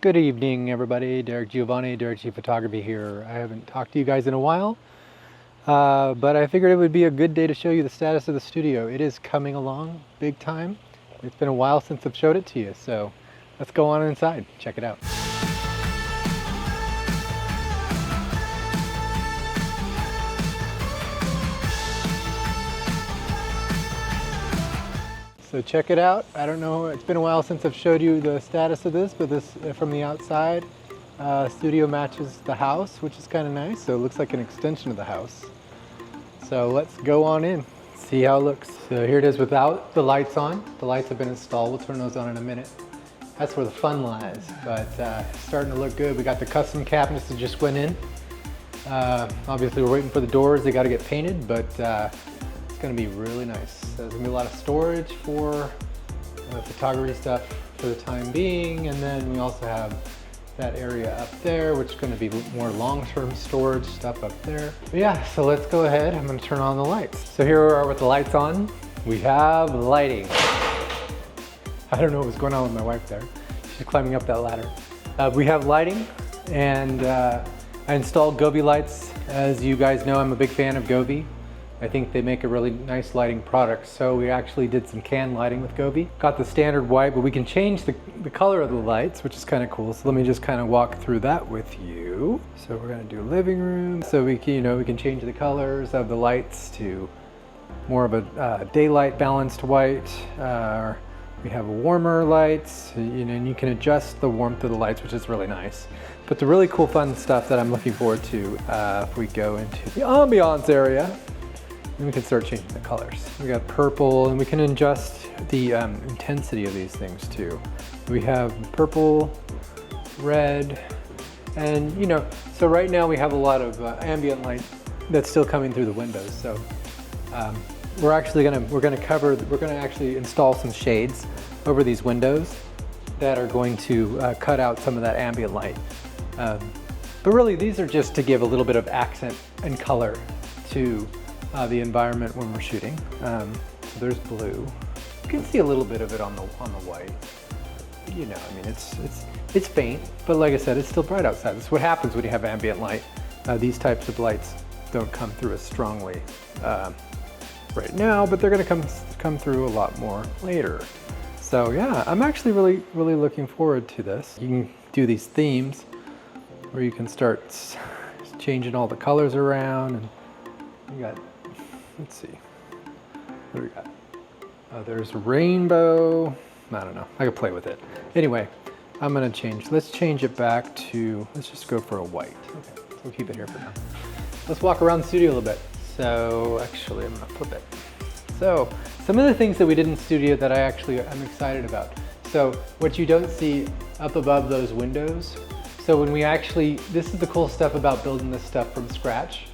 Good evening, everybody. Derek Giovanni, Derek G Photography here. I haven't talked to you guys in a while, but I figured it would be a good day to show you the status of the studio. It is coming along big time. It's been a while since I've showed it to you, so let's go on inside, check it out. So check it out. I don't know, it's been a while since I've showed you the status of this, but this from the outside, studio matches the house, which is kind of nice. So it looks like an extension of the house. So let's go on in, see how it looks. So here it is without the lights on. The lights have been installed. We'll turn those on in a minute. That's where the fun lies, but it's starting to look good. We got the custom cabinets that just went in. Obviously we're waiting for the doors. They got to get painted, but it's going to be really nice. There's going to be a lot of storage for photography stuff for the time being, and then we also have that area up there, which is going to be more long-term storage stuff up there. But yeah, so let's go ahead. I'm going to turn on the lights. So here we are with the lights on. We have lighting. I don't know what was going on with my wife there. She's climbing up that ladder. We have lighting, and I installed Govee lights. As you guys know, I'm a big fan of Govee. I think they make a really nice lighting product. So we actually did some can lighting with Govee. Got the standard white, but we can change the color of the lights, which is kind of cool. So let me just kind of walk through that with you. So we're gonna do living room. So we can, we can change the colors of the lights to more of a daylight balanced white. We have warmer lights, and you can adjust the warmth of the lights, which is really nice. But the really cool fun stuff that I'm looking forward to, if we go into the ambiance area, then we can start changing the colors. We got purple, and we can adjust the intensity of these things too. We have purple, red, and so right now we have a lot of ambient light that's still coming through the windows. So we're gonna actually install some shades over these windows that are going to cut out some of that ambient light. But really, these are just to give a little bit of accent and color to the environment when we're shooting. So there's blue. You can see a little bit of it on the white. I mean, it's faint, but like I said, it's still bright outside. That's what happens when you have ambient light. These types of lights don't come through as strongly right now, but they're going to come through a lot more later. So yeah, I'm actually really looking forward to this. You can do these themes where you can start changing all the colors around, and you got, let's see, what do we got? There's rainbow. I don't know, I could play with it. Anyway, I'm gonna let's change it back to, let's just go for a white. Okay, so we'll keep it here for now. Let's walk around the studio a little bit. So actually, I'm gonna flip it. So some of the things that we did in studio that I'm excited about. So what you don't see up above those windows. So when this is the cool stuff about building this stuff from scratch.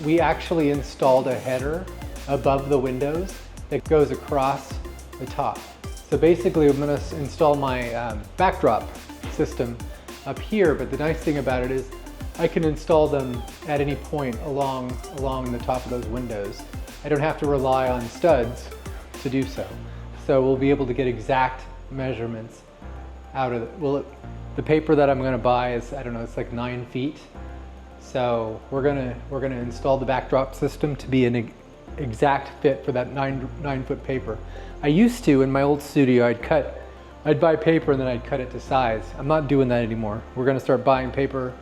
We actually installed a header above the windows that goes across the top. So basically I'm gonna install my backdrop system up here, but the nice thing about it is I can install them at any point along the top of those windows. I don't have to rely on studs to do so. So we'll be able to get exact measurements out of it. The paper that I'm gonna buy is, I don't know, it's like 9 feet. So we're gonna install the backdrop system to be an exact fit for that 9-foot paper. I used to, in my old studio, I'd buy paper and then I'd cut it to size. I'm not doing that anymore. We're gonna start buying paper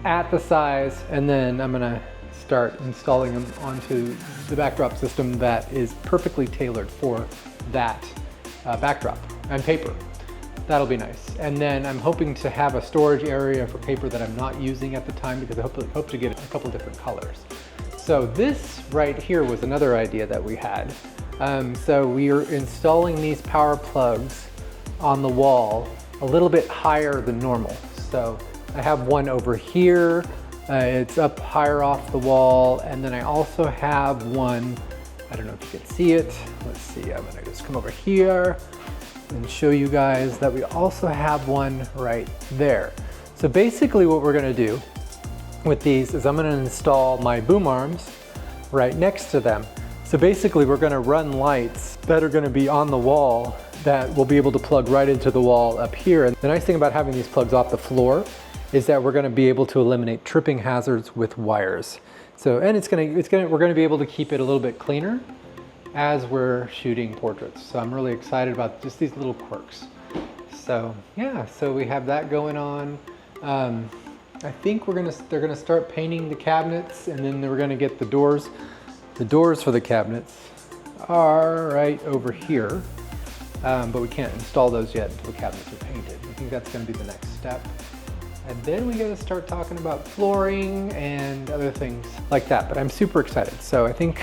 at the size, and then I'm gonna start installing them onto the backdrop system that is perfectly tailored for that backdrop and paper. That'll be nice. And then I'm hoping to have a storage area for paper that I'm not using at the time, because I hope to get a couple different colors. So this right here was another idea that we had. So we are installing these power plugs on the wall a little bit higher than normal. So I have one over here. It's up higher off the wall. And then I also have one, I don't know if you can see it. Let's see, I'm gonna just come over here and show you guys that we also have one right there. So basically what we're gonna do with these is I'm gonna install my boom arms right next to them. So basically we're gonna run lights that are gonna be on the wall that we'll be able to plug right into the wall up here. And the nice thing about having these plugs off the floor is that we're gonna be able to eliminate tripping hazards with wires. So, and we're gonna be able to keep it a little bit cleaner as we're shooting portraits. So I'm really excited about just these little quirks. So yeah, so we have that going on. I think they're gonna start painting the cabinets, and then we're gonna get the doors. The doors for the cabinets are right over here, but we can't install those yet until the cabinets are painted. I think that's gonna be the next step. And then we gotta start talking about flooring and other things like that, but I'm super excited. So I think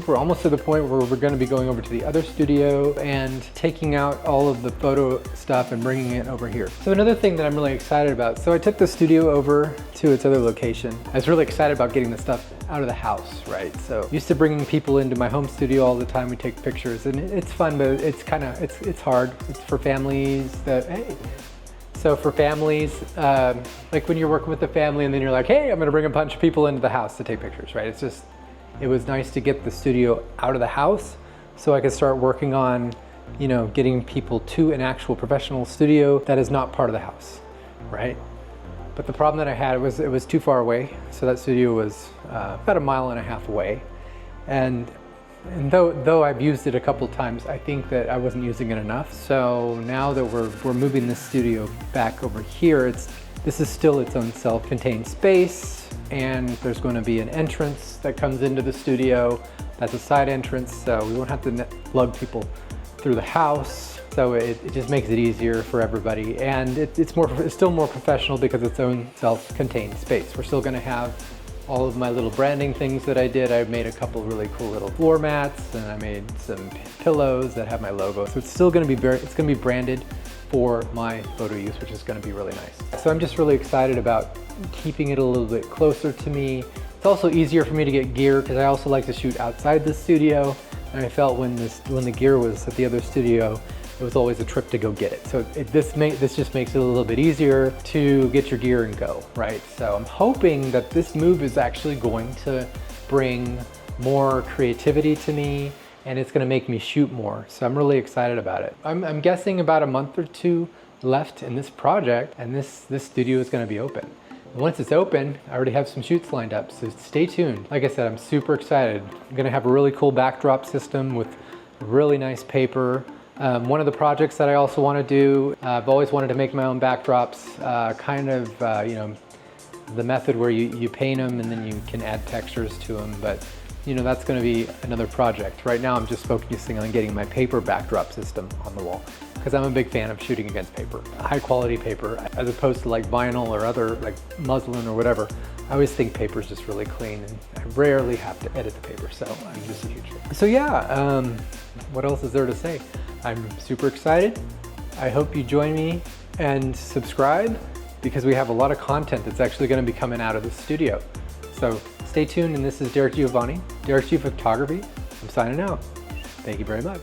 we're almost to the point where we're gonna be going over to the other studio and taking out all of the photo stuff and bringing it over here. So another thing that I'm really excited about, so I took the studio over to its other location. I was really excited about getting the stuff out of the house, right? So used to bringing people into my home studio all the time. We take pictures and it's fun, but it's hard. It's for families that, hey. So for families, like when you're working with a family and then you're like, hey, I'm gonna bring a bunch of people into the house to take pictures, right? It was nice to get the studio out of the house so I could start working on, you know, getting people to an actual professional studio that is not part of the house, right? But the problem that I had was it was too far away. So that studio was about 1.5 miles away. And though I've used it a couple times, I think that I wasn't using it enough. So now that we're moving this studio back over here, this is still its own self-contained space, and there's going to be an entrance that comes into the studio. That's a side entrance, so we won't have to lug people through the house. So it just makes it easier for everybody, and it's still more professional because it's own self-contained space. We're still going to have all of my little branding things that I did. I made a couple really cool little floor mats, and I made some pillows that have my logo. So it's still gonna be branded for my photo use, which is gonna be really nice. So I'm just really excited about keeping it a little bit closer to me. It's also easier for me to get gear because I also like to shoot outside the studio. And I felt when the gear was at the other studio, it was always a trip to go get it. So this just makes it a little bit easier to get your gear and go, right? So I'm hoping that this move is actually going to bring more creativity to me, and it's gonna make me shoot more. So I'm really excited about it. I'm guessing about a month or 2 left in this project, and this studio is gonna be open. And once it's open, I already have some shoots lined up, so stay tuned. Like I said, I'm super excited. I'm gonna have a really cool backdrop system with really nice paper. One of the projects that I also want to do, I've always wanted to make my own backdrops, you know, the method where you paint them and then you can add textures to them, but you know, that's going to be another project. Right now I'm just focusing on getting my paper backdrop system on the wall because I'm a big fan of shooting against paper, high quality paper, as opposed to like vinyl or other like muslin or whatever. I always think paper is just really clean, and I rarely have to edit the paper, so I'm just a huge fan. So yeah, what else is there to say? I'm super excited. I hope you join me and subscribe because we have a lot of content that's actually going to be coming out of the studio. So stay tuned, and this is Derek Giovanni, Derek G Photography. I'm signing out. Thank you very much.